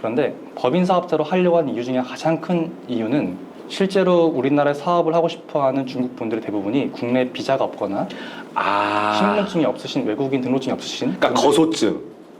그런데 법인 사업자로 하려고 하는 이유 중에 가장 큰 이유는 실제로 우리나라에 사업을 하고 싶어하는 중국 분들의 대부분이 국내 비자가 없거나 신분증이 없으신 외국인 등록증이 없으신 그러니까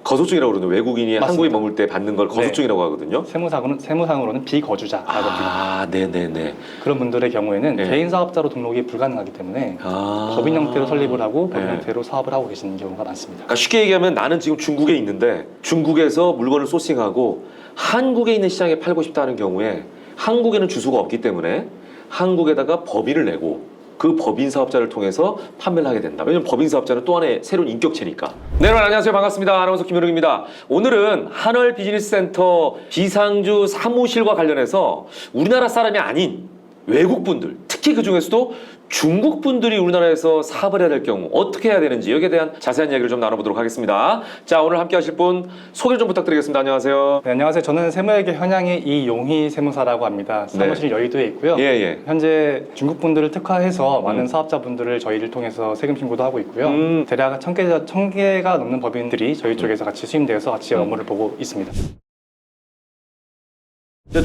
거소증이라고 그러는데 외국인이 맞습니다. 한국에 머물 때 받는 걸 거소증이라고 하거든요. 세무상으로는 비거주자라고 합니다. 네네네. 그런 분들의 경우에는 네. 개인 사업자로 등록이 불가능하기 때문에 법인 형태로 설립을 하고 법인 형태로 사업을 하고 계시는 경우가 많습니다. 그러니까 쉽게 얘기하면 나는 지금 중국에 있는데 중국에서 물건을 소싱하고 한국에 있는 시장에 팔고 싶다는 경우에 한국에는 주소가 없기 때문에 한국에다가 법인을 내고 그 법인 사업자를 통해서 판매를 하게 된다. 왜냐면 법인 사업자는 또 하나의 새로운 인격체니까. 네, 여러분 안녕하세요. 반갑습니다. 아나운서 김현웅입니다. 오늘은 한월 비즈니스 센터 비상주 사무실과 관련해서 우리나라 사람이 아닌 외국 분들, 특히 그 중에서도 중국 분들이 우리나라에서 사업을 해야 될 경우 어떻게 해야 되는지 여기에 대한 자세한 이야기를 좀 나눠보도록 하겠습니다. 자, 오늘 함께 하실 분 소개 좀 부탁드리겠습니다. 안녕하세요. 네, 안녕하세요. 저는 세무회계 현양의 이용희 세무사라고 합니다. 사무실 여의도에 있고요. 예. 현재 중국 분들을 특화해서 많은 사업자분들을 저희를 통해서 세금 신고도 하고 있고요. 대략 1000개가 넘는 법인들이 저희 쪽에서 같이 수임되어서 같이 업무를 보고 있습니다.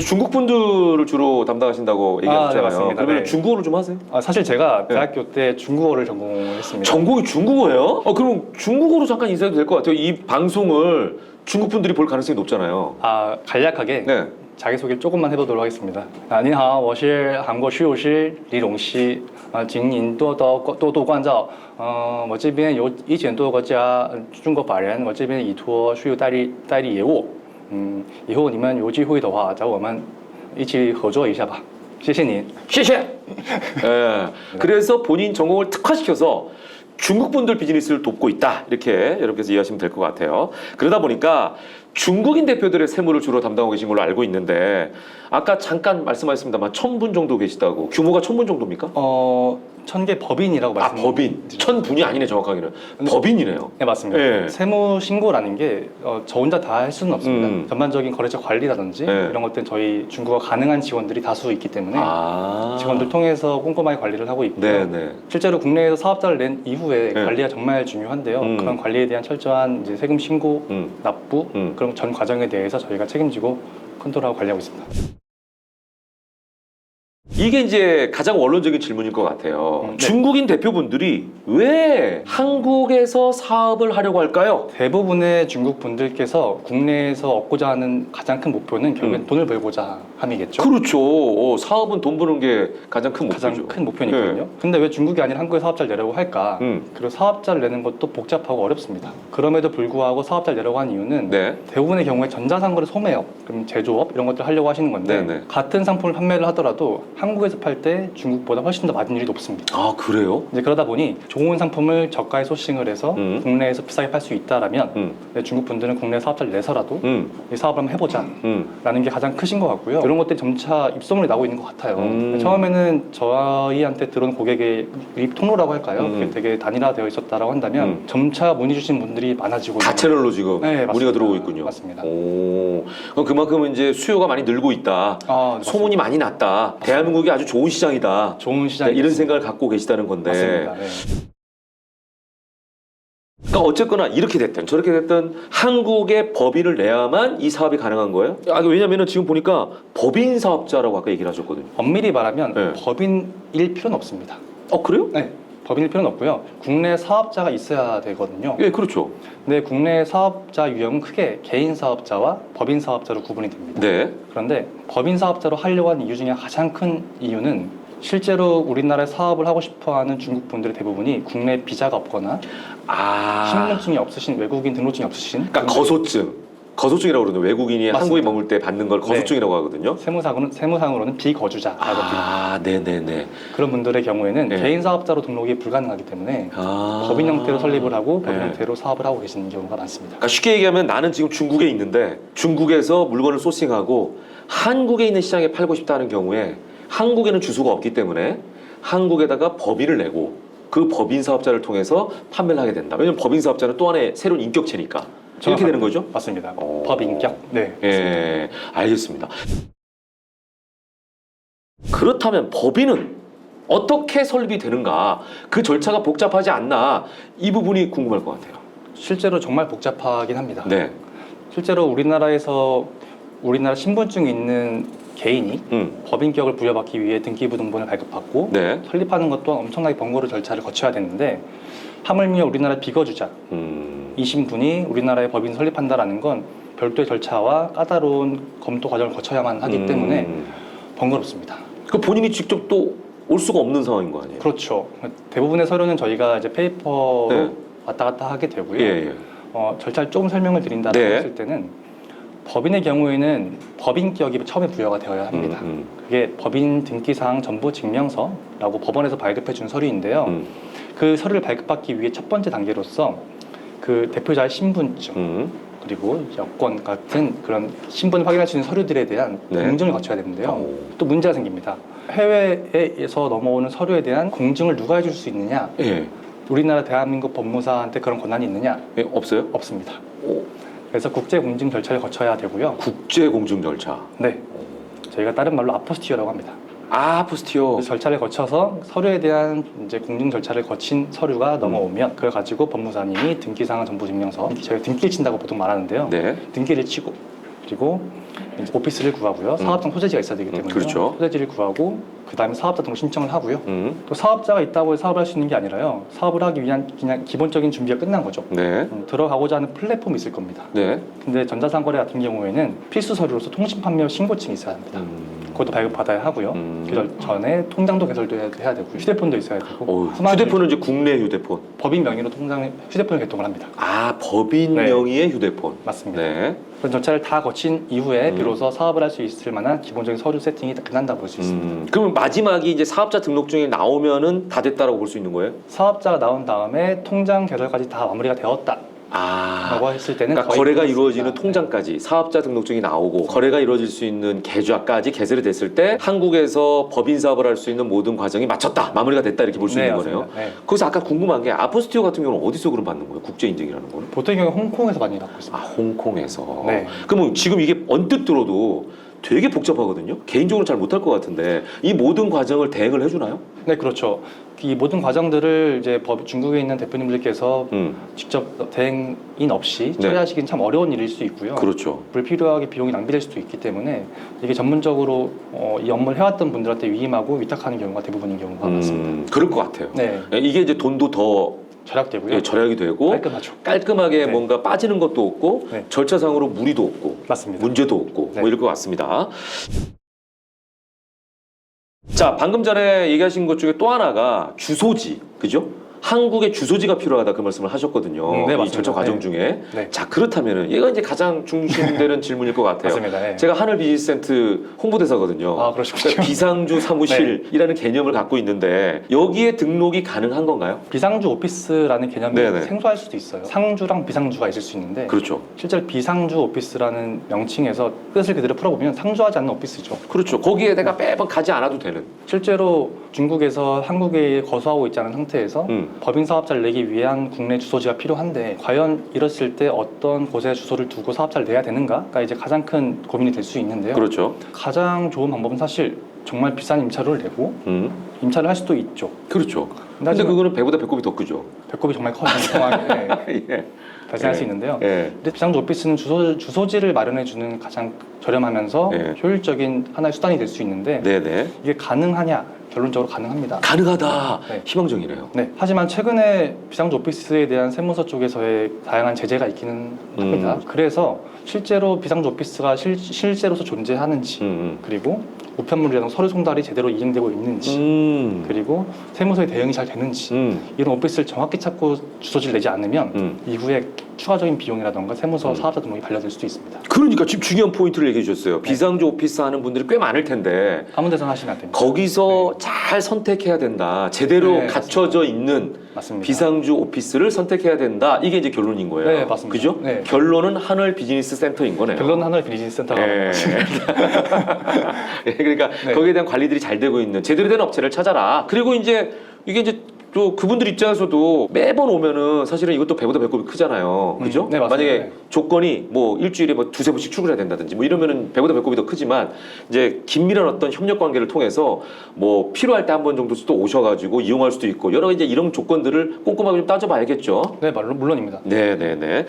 중국 분들을 주로 담당하신다고 얘기하셨잖아요. 네, 맞습니다. 그러면 네. 중국어를 좀 하세요? 사실 제가 대학교 때 중국어를 전공했습니다. 전공이 중국어예요? 그럼 중국어로 잠깐 인사해도 될 것 같아요. 이 방송을 중국 분들이 볼 가능성이 높잖아요. 간략하게 네. 자기소개를 조금만 해보도록 하겠습니다. 你好，我是韩国税务师李荣熙，请您多多关照。我这边有1000多个家中国法人，我这边依托税务代理业务。以后你们有机会的话，找我们一起合作一下吧。谢谢您。谢谢. 예. 그래서 본인 전공을 특화시켜서 중국 분들 비즈니스를 돕고 있다. 이렇게 여러분께서 이해하시면 될 것 같아요. 그러다 보니까 중국인 대표들의 세무를 주로 담당하고 계신 걸로 알고 있는데 아까 잠깐 말씀하셨습니다만 1000분 정도 계시다고. 규모가 1000분 정도입니까? 1000개 법인이라고 말씀드렸죠. 법인. 1000분이 아니네 정확하게는. 법인이네요. 네, 맞습니다. 네. 세무 신고라는 게 저 혼자 다 할 수는 없습니다. 전반적인 거래처 관리라든지 이런 것들은 저희 중국어 가능한 직원들이 다수 있기 때문에 직원들 통해서 꼼꼼하게 관리를 하고 있고요. 실제로 국내에서 사업자를 낸 이후에 관리가 정말 중요한데요. 그런 관리에 대한 철저한 이제 세금 신고, 납부 그런 전 과정에 대해서 저희가 책임지고 컨트롤하고 관리하고 있습니다. 이게 이제 가장 원론적인 질문일 것 같아요. 중국인 대표분들이 왜 한국에서 사업을 하려고 할까요? 대부분의 중국 분들께서 국내에서 얻고자 하는 가장 큰 목표는 결국엔 돈을 벌고자 함이겠죠. 그렇죠. 사업은 돈 버는 게 가장 큰 목표죠. 가장 큰 목표니까요. 근데 왜 중국이 아니라 한국에 사업자를 내려고 할까? 그리고 사업자를 내는 것도 복잡하고 어렵습니다. 그럼에도 불구하고 사업자를 내려고 한 이유는 대부분의 경우에 전자상거래 소매업, 그럼 제조업 이런 것들을 하려고 하시는 건데 같은 상품을 판매를 하더라도 한국에서 팔 때 중국보다 훨씬 더 마진율이 높습니다. 그래요? 이제 그러다 보니 좋은 상품을 저가에 소싱을 해서 국내에서 비싸게 팔 수 있다라면 중국 분들은 국내 사업자를 내서라도 이 사업을 한번 해보자 라는 게 가장 크신 것 같고요. 이런 것들이 점차 입소문이 나고 있는 것 같아요. 처음에는 저희한테 들어온 고객의 유입 통로라고 할까요? 그게 되게 단일화되어 있었다라고 한다면 점차 문의 주신 분들이 많아지고 다 채널로 지금 문의가 맞습니다. 들어오고 있군요. 맞습니다. 그럼 그만큼 이제 수요가 많이 늘고 있다. 소문이 많이 났다. 대한민국이 아주 좋은 시장이다. 좋은 시장이 이런 생각을 갖고 계시다는 건데. 맞습니다. 그러니까 어쨌거나 이렇게 됐든 저렇게 됐든 한국에 법인을 내야만 이 사업이 가능한 거예요? 왜냐면은 지금 보니까 법인 사업자라고 아까 얘기를 하셨거든요. 엄밀히 말하면 법인일 필요는 없습니다. 그래요? 네. 법인일 필요는 없고요. 국내 사업자가 있어야 되거든요. 예, 그렇죠. 근데 국내 사업자 유형은 크게 개인 사업자와 법인 사업자로 구분이 됩니다. 그런데 법인 사업자로 하려고 하는 이유 중에 가장 큰 이유는 실제로 우리나라에 사업을 하고 싶어하는 중국 분들의 대부분이 국내 비자가 없거나 신분증이 없으신 외국인 등록증이 없으신 그러니까 거소증이라고 그러는데 외국인이 맞습니다. 한국에 머물 때 받는 걸 거소증이라고 하거든요. 세무상으로는 비거주자라고 합니다. 네네네. 그런 분들의 경우에는 개인 사업자로 등록이 불가능하기 때문에 법인 형태로 설립을 하고 법인 형태로 사업을 하고 계시는 경우가 많습니다. 그러니까 쉽게 얘기하면 나는 지금 중국에 있는데 중국에서 물건을 소싱하고 한국에 있는 시장에 팔고 싶다는 경우에 한국에는 주소가 없기 때문에 한국에다가 법인을 내고 그 법인 사업자를 통해서 판매를 하게 된다. 왜냐면 법인 사업자는 또 하나의 새로운 인격체니까. 이렇게 되는 거죠? 맞습니다. 법인격? 네. 예, 알겠습니다. 그렇다면 법인은 어떻게 설립이 되는가? 그 절차가 복잡하지 않나? 이 부분이 궁금할 것 같아요. 실제로 정말 복잡하긴 합니다. 네. 실제로 우리나라에서 우리나라 신분증이 있는 개인이 법인격을 부여받기 위해 등기부등본을 발급받고 네. 설립하는 것 또한 엄청나게 번거로운 절차를 거쳐야 되는데 하물며 우리나라 비거주자 이신 분이 우리나라의 법인 설립한다라는 건 별도의 절차와 까다로운 검토 과정을 거쳐야만 하기 때문에 번거롭습니다. 그 본인이 직접 또 올 수가 없는 상황인 거 아니에요? 그렇죠. 대부분의 서류는 저희가 이제 페이퍼로 네. 왔다 갔다 하게 되고요. 예. 절차를 조금 설명을 드린다고 네. 했을 때는 법인의 경우에는 법인격이 처음에 부여가 되어야 합니다. 그게 법인 등기사항 전부 증명서라고 법원에서 발급해준 서류인데요. 그 서류를 발급받기 위해 첫 번째 단계로서 그 대표자의 신분증 그리고 여권 같은 그런 신분을 확인할 수 있는 서류들에 대한 네. 공증을 거쳐야 되는데요. 또 문제가 생깁니다. 해외에서 넘어오는 서류에 대한 공증을 누가 해줄 수 있느냐? 예. 우리나라 대한민국 법무사한테 그런 권한이 있느냐? 예, 없어요? 없습니다. 그래서 국제 공증 절차를 거쳐야 되고요. 국제 공증 절차. 네, 저희가 다른 말로 아포스티어라고 합니다. 아포스티오. 그 절차를 거쳐서 서류에 대한 이제 공증 절차를 거친 서류가 넘어오면 그걸 가지고 법무사님이 등기사항 전부증명서, 저희가 등기를 친다고 보통 말하는데요. 네. 등기를 치고 그리고 이제 오피스를 구하고요. 사업장 소재지가 있어야 되기 때문에 그렇죠. 소재지를 구하고 그 다음에 사업자 등록 신청을 하고요. 또 사업자가 있다고 해서 사업을 할 수 있는 게 아니라요. 사업을 하기 위한 그냥 기본적인 준비가 끝난 거죠. 네. 들어가고자 하는 플랫폼이 있을 겁니다. 네. 근데 전자상거래 같은 경우에는 필수 서류로서 통신 판매 신고증이 있어야 합니다. 그것도 발급받아야 하고요. 그 전에 통장도 개설돼야 되고 휴대폰도 있어야 되고 휴대폰은 이제 국내 휴대폰. 법인 명의로 휴대폰을 개통을 합니다. 아, 법인 네. 명의의 휴대폰. 맞습니다. 네. 그런 절차를 다 거친 이후에 비로소 사업을 할 수 있을 만한 기본적인 서류 세팅이 끝난다고 볼 수 있습니다. 그러면 마지막이 이제 사업자 등록증이 나오면은 다 됐다라고 볼 수 있는 거예요? 사업자가 나온 다음에 통장 개설까지 다 마무리가 되었다. 라고 했을 때는 그러니까 거의 거래가 끝났습니다. 이루어지는 통장까지 사업자 등록증이 나오고 거래가 이루어질 수 있는 계좌까지 개설이 됐을 때 한국에서 법인 사업을 할 수 있는 모든 과정이 마쳤다, 마무리가 됐다 이렇게 볼 수 네, 있는 맞습니다. 거네요. 네. 거기서 아까 궁금한 게 아포스티오 같은 경우는 어디서 그럼 받는 거예요? 국제 인증이라는 거는? 보통의 경우 홍콩에서 많이 받고 아, 있습니다. 홍콩에서. 네. 그러면 지금 이게 언뜻 들어도 되게 복잡하거든요. 개인적으로 잘 못할 것 같은데 이 모든 과정을 대행을 해주나요? 네, 그렇죠. 이 모든 과정들을 이제 중국에 있는 대표님들께서 직접 대행인 없이 네. 처리하시기는 참 어려운 일일 수 있고요. 그렇죠. 불필요하게 비용이 낭비될 수도 있기 때문에 이게 전문적으로 이 업무를 해왔던 분들한테 위임하고 위탁하는 경우가 대부분인 경우가 많습니다. 그럴 것 같아요. 네, 이게 이제 돈도 더 절약되고요. 절약이 되고 깔끔하죠. 깔끔하게 네. 뭔가 빠지는 것도 없고 네. 절차상으로 무리도 없고 맞습니다. 문제도 없고 네. 뭐 이럴 것 같습니다. 자, 방금 전에 얘기하신 것 중에 또 하나가 주소지, 그죠? 한국의 주소지가 필요하다 그 말씀을 하셨거든요. 네, 이 맞습니다. 절차 과정 네. 중에. 네. 자, 그렇다면은 얘가 이제 가장 중심되는 질문일 것 같아요. 맞습니다. 네. 제가 하늘 비즈니스센터 홍보대사거든요. 아, 그러시군요. 비상주 사무실이라는 개념을 갖고 있는데 여기에 등록이 가능한 건가요? 비상주 오피스라는 개념이 네네. 생소할 수도 있어요. 상주랑 비상주가 있을 수 있는데 그렇죠. 실제로 비상주 오피스라는 명칭에서 뜻을 그대로 풀어보면 상주하지 않는 오피스죠. 그렇죠. 거기에 내가 매번 가지 않아도 되는. 실제로 중국에서 한국에 거주하고 있지 않은 상태에서 법인 사업자를 내기 위한 국내 주소지가 필요한데 과연 이랬을 때 어떤 곳에 주소를 두고 사업자를 내야 되는가가 이제 가장 큰 고민이 될 수 있는데요. 그렇죠. 가장 좋은 방법은 사실 정말 비싼 임차료를 내고 임차를 할 수도 있죠. 그렇죠. 근데 하지만 그거는 배보다 배꼽이 더 크죠. 배꼽이 정말 커지는 상황에 예. 발생할 예. 수 있는데요. 예. 근데 비상주 오피스는 주소지를 마련해주는 가장 저렴하면서 예. 효율적인 하나의 수단이 될 수 있는데 네네. 이게 가능하냐? 결론적으로 가능합니다. 가능하다. 네. 희망적이네요. 네. 하지만 최근에 비상주 오피스에 대한 세무서 쪽에서의 다양한 제재가 있기는 합니다. 그래서 실제로 비상주 오피스가 실제로서 존재하는지 그리고 우편물이라든가 서류 송달이 제대로 이행되고 있는지 그리고 세무서의 대응이 잘 되는지 이런 오피스를 정확히 찾고 주소지를 내지 않으면 이후에 추가적인 비용이라든가 세무서 사업자 등록이 반려될 수도 있습니다. 그러니까 지금 중요한 포인트를 얘기해 주셨어요. 비상주 오피스 하는 분들이 꽤 많을 텐데 아무 데서나 하시면 안 됩니다. 거기서 잘 선택해야 된다. 제대로 네, 갖춰져 있는 맞습니다. 비상주 오피스를 선택해야 된다. 이게 이제 결론인 거예요. 네, 맞습니다. 그죠? 네. 결론은 하늘 비즈니스 센터인 거네요. 결론은 하나의 비즈니스 센터가 예. 예, 그러니까 네. 거기에 대한 관리들이 잘 되고 있는 제대로 된 업체를 찾아라. 그리고 이제 이게 이제 또 그분들 입장에서도 매번 오면은 사실은 이것도 배보다 배꼽이 크잖아요. 그죠? 네, 맞습니다. 만약에 네. 조건이 뭐 일주일에 뭐 두세 번씩 출근해야 된다든지 뭐 이러면은 배보다 배꼽이 더 크지만 이제 긴밀한 어떤 협력 관계를 통해서 뭐 필요할 때 한 번 정도 또 오셔가지고 이용할 수도 있고 여러 이제 이런 조건들을 꼼꼼하게 좀 따져봐야겠죠. 네, 물론입니다. 네네네.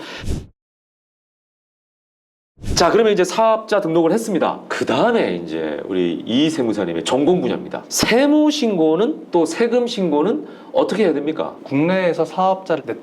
자, 그러면 이제 사업자 등록을 했습니다. 그 다음에 이제 우리 이 세무사님의 전공 분야입니다. 세무 신고는 또 세금 신고는 어떻게 해야 됩니까? 국내에서 사업자를 네.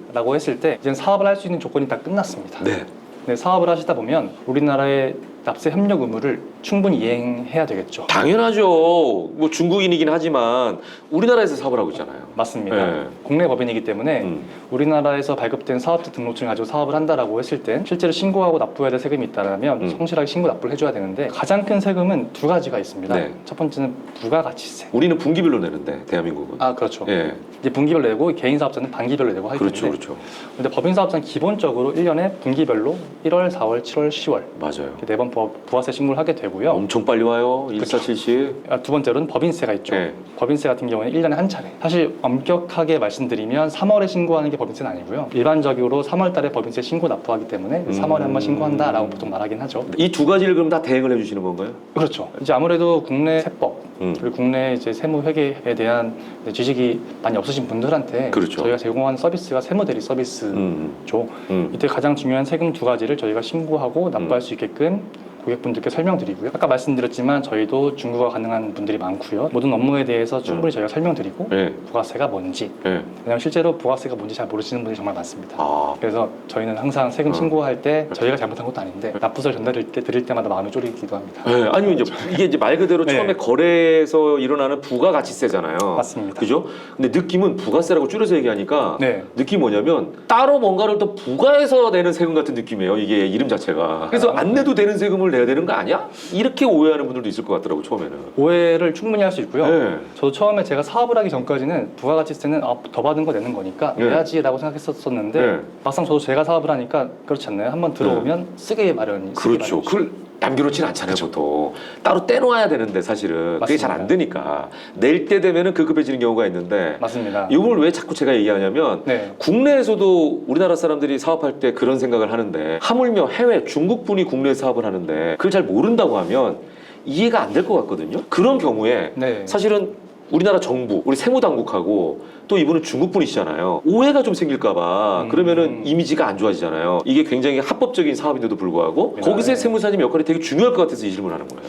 냈다라고 했을 때 이제 사업을 할 수 있는 조건이 다 끝났습니다. 네. 네, 사업을 하시다 보면 우리나라의 납세 협력 의무를 충분히 이행해야 되겠죠. 당연하죠. 뭐 중국인이긴 하지만 우리나라에서 사업을 하고 있잖아요. 맞습니다. 네. 국내 법인이기 때문에 우리나라에서 발급된 사업자 등록증을 가지고 사업을 한다라고 했을 땐 실제로 신고하고 납부해야 될 세금이 있다면 성실하게 신고 납부를 해줘야 되는데 가장 큰 세금은 두 가지가 있습니다. 네. 첫 번째는 부가가치세. 우리는 분기별로 내는데 대한민국은. 아 그렇죠. 예. 이제 분기별로 내고 개인 사업자는 반기별로 내고 하기 그렇죠, 때문에 그렇죠. 근데 법인 사업자는 기본적으로 1년에 분기별로 1월, 4월, 7월, 10월 맞아요. 이렇게 4번 부가세 신고를 하게 되고요. 엄청 빨리 와요. 1470. 두 번째로는 법인세가 있죠. 네. 법인세 같은 경우에는 1년에 한 차례. 사실 엄격하게 말씀드리면 3월에 신고하는 게 법인세는 아니고요. 일반적으로 3월 달에 법인세 신고 납부하기 때문에 3월에 한 번 신고한다라고 보통 말하긴 하죠. 이 두 가지를 그럼 다 대행을 해주시는 건가요? 그렇죠. 이제 아무래도 국내 세법 그리고 국내 이제 세무 회계에 대한 지식이 많이 없으신 분들한테 그렇죠. 저희가 제공하는 서비스가 세무대리 서비스죠. 이때 가장 중요한 세금 두 가지를 저희가 신고하고 납부할 수 있게끔 고객분들께 설명드리고요. 아까 말씀드렸지만 저희도 중국어 가능한 분들이 많고요. 모든 업무에 대해서 충분히 저희가 설명드리고 네. 부가세가 뭔지 네. 왜냐하면 실제로 부가세가 뭔지 잘 모르시는 분들이 정말 많습니다. 아. 그래서 저희는 항상 세금 신고할 때 저희가 잘못한 것도 아닌데 납부서를 드릴 때마다 마음이 졸이기도 합니다. 네, 아니면 이게 말 그대로 네. 처음에 거래에서 일어나는 부가가치세잖아요. 맞습니다. 그죠? 근데 느낌은 부가세라고 줄여서 얘기하니까 네. 느낌이 뭐냐면 따로 뭔가를 또 부가해서 내는 세금 같은 느낌이에요. 이게 이름 자체가. 그래서 안 내도 되는 세금을 내야 되는 거 아니야? 이렇게 오해하는 분들도 있을 것 같더라고 처음에는. 오해를 충분히 할 수 있고요. 네. 저도 처음에 제가 사업을 하기 전까지는 부가가치세는 더 받은 거 내는 거니까 네. 내야지라고 생각했었는데 네. 막상 저도 제가 사업을 하니까 그렇지 않나요? 한번 들어오면 쓰게 마련이. 그렇죠. 그걸 남겨놓지는 않잖아요, 보통. 따로 떼놓아야 되는데 사실은 그게 잘 안 맞습니다. 되니까 낼 때 되면은 급해지는 경우가 있는데. 맞습니다. 이걸 왜 자꾸 제가 얘기하냐면 네. 국내에서도 우리나라 사람들이 사업할 때 그런 생각을 하는데 하물며 해외 중국분이 국내 사업을 하는데 그걸 잘 모른다고 하면 이해가 안 될 것 같거든요. 그런 경우에 네. 사실은 우리나라 정부, 우리 세무당국하고 또 이분은 중국분이시잖아요. 오해가 좀 생길까봐 그러면은 이미지가 안 좋아지잖아요. 이게 굉장히 합법적인 사업인데도 불구하고 네. 거기서의 세무사님 역할이 되게 중요할 것 같아서 이 질문을 하는 거예요.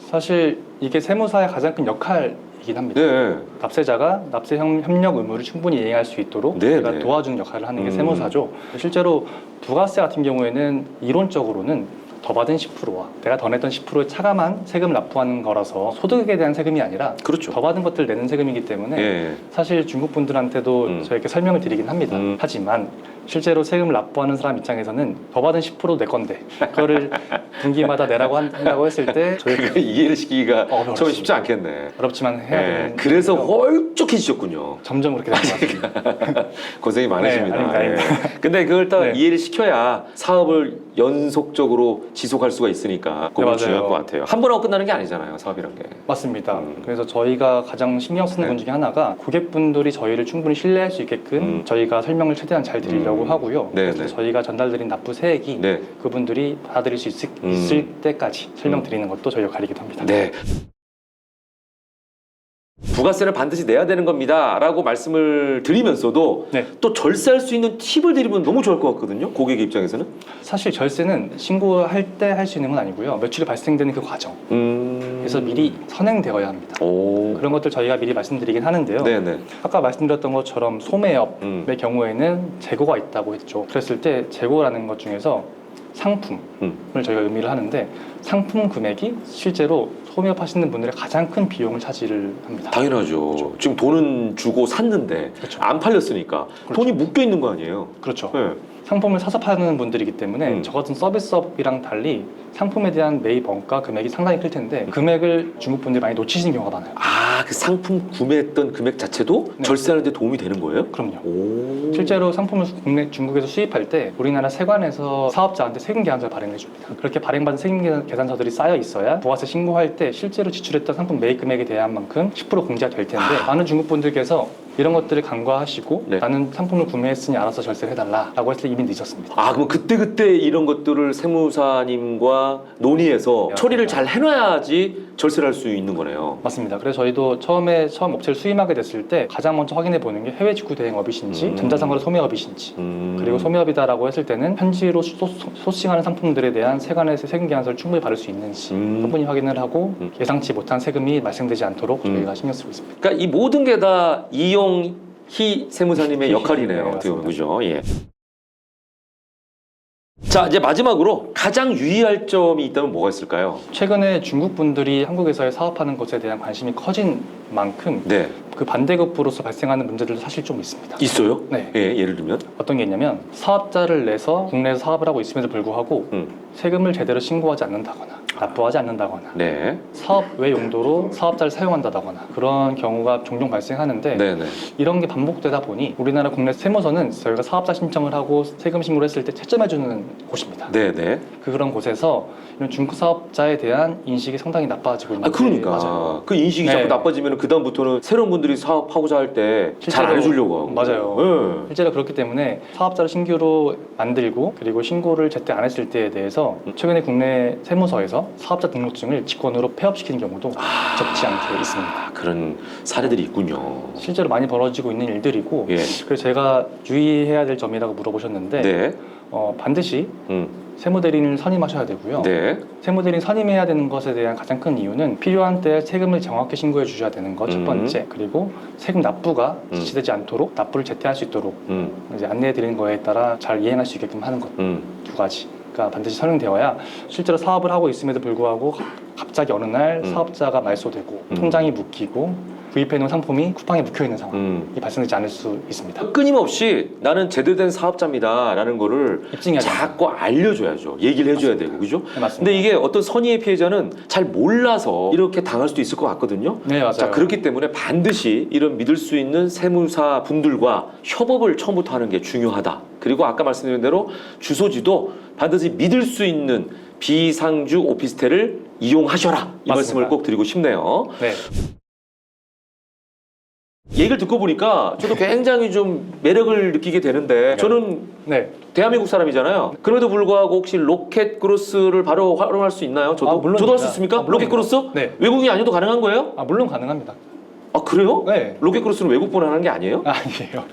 사실 이게 세무사의 가장 큰 역할이긴 합니다. 네. 납세자가 납세 협력 의무를 충분히 이행할 수 있도록 네, 제가 네. 도와주는 역할을 하는 게 세무사죠. 실제로 부가세 같은 경우에는 이론적으로는 더 받은 10%와 내가 더 냈던 10%의 차감한 세금을 납부하는 거라서 소득에 대한 세금이 아니라 그렇죠. 더 받은 것들 내는 세금이기 때문에 예. 사실 중국 분들한테도 저희가 설명을 드리긴 합니다. 하지만 실제로 세금을 납부하는 사람 입장에서는 더 받은 10%도 내 건데 그거를 분기마다 내라고 한다고 했을 때 그걸 이해를 시키기가 어렵습니다. 처음에 쉽지 않겠네. 어렵지만 해야 예. 되는 그래서 거고요. 헐쭉해지셨군요. 점점 그렇게 되는 것 같습니다. 고생이 많으십니다. 네, 아닙니다. 예. 근데 그걸 또 네. 이해를 시켜야 사업을 연속적으로 지속할 수가 있으니까 그거 네, 중요할 맞아요. 것 같아요. 한 번 하고 끝나는 게 아니잖아요, 사업이란 게. 맞습니다. 그래서 저희가 가장 신경 쓰는 분 중에 하나가 고객분들이 저희를 충분히 신뢰할 수 있게끔 저희가 설명을 최대한 잘 드리려고 하고요. 네, 그래서 네. 저희가 전달드린 납부 세액이 네. 그분들이 받아들일 수 있을 때까지 설명드리는 것도 저희 역할이기도 합니다. 네. 부가세를 반드시 내야 되는 겁니다 라고 말씀을 드리면서도 네. 또 절세할 수 있는 팁을 드리면 너무 좋을 것 같거든요, 고객의 입장에서는. 사실 절세는 신고할 때 할 수 있는 건 아니고요. 매출이 발생되는 그 과정. 그래서 미리 선행되어야 합니다. 오. 그런 것들 저희가 미리 말씀드리긴 하는데요. 네네. 아까 말씀드렸던 것처럼 소매업의 경우에는 재고가 있다고 했죠. 그랬을 때 재고라는 것 중에서 상품을 저희가 의미를 하는데 상품 금액이 실제로 소매업 하시는 분들의 가장 큰 비용을 차지를 합니다. 당연하죠. 그렇죠. 지금 돈은 주고 샀는데 그렇죠. 안 팔렸으니까 돈이 묶여 있는 거 아니에요. 그렇죠. 네. 상품을 사서 파는 분들이기 때문에 저 같은 서비스업이랑 달리 상품에 대한 매입 원가 금액이 상당히 클 텐데 금액을 중국 분들이 많이 놓치시는 경우가 많아요. 아, 그 상품 구매했던 금액 자체도 네. 절세하는 데 도움이 되는 거예요? 그럼요. 오. 실제로 상품을 중국에서 수입할 때 우리나라 세관에서 사업자한테 세금 계산서를 발행해 줍니다. 그렇게 발행받은 세금 계산서들이 쌓여 있어야 부가세 신고할 때 실제로 지출했던 상품 매입 금액에 대한 만큼 10% 공제가 될 텐데 많은 중국 분들께서 이런 것들을 간과하시고 네. 나는 상품을 구매했으니 알아서 절세를 해달라라고 했을 때 이미 늦었습니다. 아, 그럼 그때 이런 것들을 세무사님과 논의해서 처리를 잘 해놔야지 절세를 할 수 있는 거네요. 맞습니다. 그래서 저희도 처음 업체를 수임하게 됐을 때 가장 먼저 확인해 보는 게 해외 직구 대행업이신지 전자상거래 소매업이신지 그리고 소매업이다라고 했을 때는 현지로 소싱하는 상품들에 대한 세관의 세금 계산서를 충분히 받을 수 있는지 충분히 확인을 하고 예상치 못한 세금이 발생되지 않도록 저희가 신경 쓰고 있습니다. 그러니까 이 모든 게 다 이용희 세무사님의 역할이네요. 네, 어떻게 보면 그죠? 예. 자, 이제 마지막으로 가장 유의할 점이 있다면 뭐가 있을까요? 최근에 중국 분들이 한국에서 사업하는 것에 대한 관심이 커진 만큼 네. 그 반대급부로서 발생하는 문제들도 사실 좀 있습니다. 있어요? 네. 예, 예를 들면? 어떤 게 있냐면 사업자를 내서 국내에서 사업을 하고 있음에도 불구하고 세금을 제대로 신고하지 않는다거나 납부하지 않는다거나 네. 사업 외 용도로 사업자를 사용한다거나 그런 경우가 종종 발생하는데 네네. 이런 게 반복되다 보니 우리나라 국내 세무서는 저희가 사업자 신청을 하고 세금 신고를 했을 때 채점해주는 곳입니다. 네네. 그런 곳에서 이런 중국 사업자에 대한 인식이 상당히 나빠지고 있는 아, 그러니까. 맞아요. 그 인식이 네. 자꾸 나빠지면 그다음부터는 새로운 분들이 사업하고자 할 때 잘 안 해주려고 하고. 맞아요. 네. 실제로 그렇기 때문에 사업자를 신규로 만들고 그리고 신고를 제때 안 했을 때에 대해서 최근에 국내 세무서에서 사업자 등록증을 직권으로 폐업시키는 경우도 적지 않게 있습니다. 아, 그런 사례들이 있군요. 실제로 많이 벌어지고 있는 일들이고 예. 그래서 제가 주의해야 될 점이라고 물어보셨는데 네. 반드시 세무대리인을 선임하셔야 되고요. 네. 세무대리인 선임해야 되는 것에 대한 가장 큰 이유는 필요한 때에 세금을 정확히 신고해 주셔야 되는 것 첫 번째, 그리고 세금 납부가 지체되지 않도록 납부를 제때 할 수 있도록 이제 안내해 드리는 거에 따라 잘 이행할 수 있게끔 하는 것 두 가지가 반드시 설명되어야 실제로 사업을 하고 있음에도 불구하고 갑자기 어느 날 사업자가 말소되고 통장이 묶이고 구입해 놓은 상품이 쿠팡에 묵혀 있는 상황이 발생되지 않을 수 있습니다. 끊임없이 나는 제대로 된 사업자입니다라는 거를 입증해야 자꾸 알려줘야죠. 얘기를 해줘야 되고, 그죠? 네, 맞습니다. 근데 이게 어떤 선의의 피해자는 잘 몰라서 이렇게 당할 수도 있을 것 같거든요. 네, 맞아요. 자, 그렇기 때문에 반드시 이런 믿을 수 있는 세무사 분들과 협업을 처음부터 하는 게 중요하다. 그리고 아까 말씀드린 대로 주소지도 반드시 믿을 수 있는 비상주 오피스텔을 이용하셔라. 이 맞습니다. 말씀을 꼭 드리고 싶네요. 네. 얘기를 듣고 보니까 저도 굉장히 좀 매력을 느끼게 되는데 저는 네. 대한민국 사람이잖아요. 그럼에도 불구하고 혹시 로켓 크로스를 바로 활용할 수 있나요? 저도 물론입니다. 저도 할 수 있습니까? 물론입니다. 로켓 크로스? 네. 외국인이 아니어도 가능한 거예요? 물론 가능합니다. 아, 그래요? 네. 로켓 크로스는 외국분 하는 게 아니에요? 아니에요.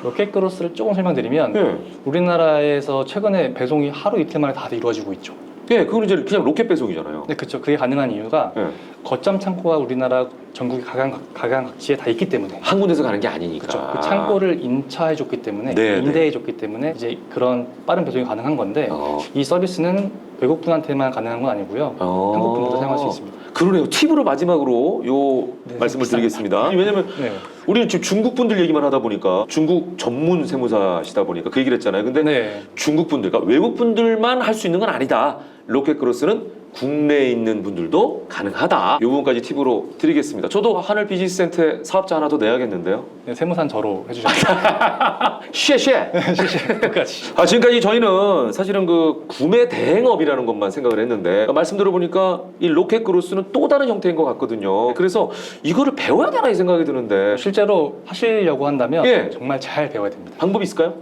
로켓크로스를 조금 설명드리면 네. 우리나라에서 최근에 배송이 하루 이틀 만에 다 이루어지고 있죠. 네, 그건 이제 그냥 로켓 배송이잖아요. 네, 그렇죠. 그게 가능한 이유가 네. 거점 창고가 우리나라 전국의 각양각지에 다 있기 때문에. 한 군데서 가는 게 아니니까. 그렇죠. 그 창고를 인차해줬기 때문에, 네, 임대해줬기 때문에 이제 그런 빠른 배송이 가능한 건데 이 서비스는 외국분한테만 가능한 건 아니고요. 한국 분들도 사용할 수 있습니다. 그러네요. 팁으로 마지막으로 요 말씀을 드리겠습니다. 왜냐면 네. 우리는 지금 중국 분들 얘기만 하다 보니까 중국 전문 세무사시다 보니까 그 얘기를 했잖아요. 근데 네. 중국 분들, 그러니까 외국 분들만 할 수 있는 건 아니다. 로켓 크로스는 국내에 있는 분들도 가능하다. 이 부분까지 팁으로 드리겠습니다. 저도 하늘 비즈니스 센터에 사업자 하나 더 내야겠는데요. 네, 세무사는 저로 해주셨어요. 쉐쉐. 끝까지. 지금까지 저희는 사실은 그 구매 대행업이라는 것만 생각을 했는데 말씀 들어보니까 이 로켓 크로스는 또 다른 형태인 것 같거든요. 그래서 이거를 배워야 되나 이 생각이 드는데 실제로 하시려고 한다면 예. 정말 잘 배워야 됩니다. 방법이 있을까요?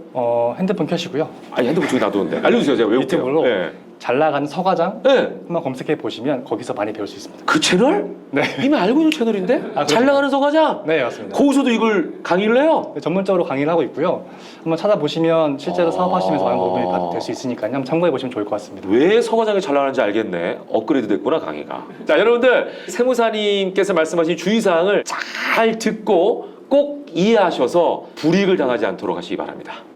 핸드폰 켜시고요. 아니 핸드폰 저기 놔두는데 알려주세요. 제가 외울게요. 유튜브로 네. 잘 나가는 서과장 네. 한번 검색해 보시면 거기서 많이 배울 수 있습니다. 그 채널? 네. 이미 알고 있는 채널인데? 아, 잘 그렇죠. 나가는 서과장? 네, 맞습니다. 거기서도 이걸 강의를 해요? 네, 전문적으로 강의를 하고 있고요. 한번 찾아보시면 실제로 사업하시면서 많은 도움이 될 수 있으니까요. 한번 참고해 보시면 좋을 것 같습니다. 왜 서과장이 잘 나가는지 알겠네. 업그레이드 됐구나, 강의가. 자, 여러분들 세무사님께서 말씀하신 주의사항을 잘 듣고 꼭 이해하셔서 불이익을 당하지 않도록 하시기 바랍니다.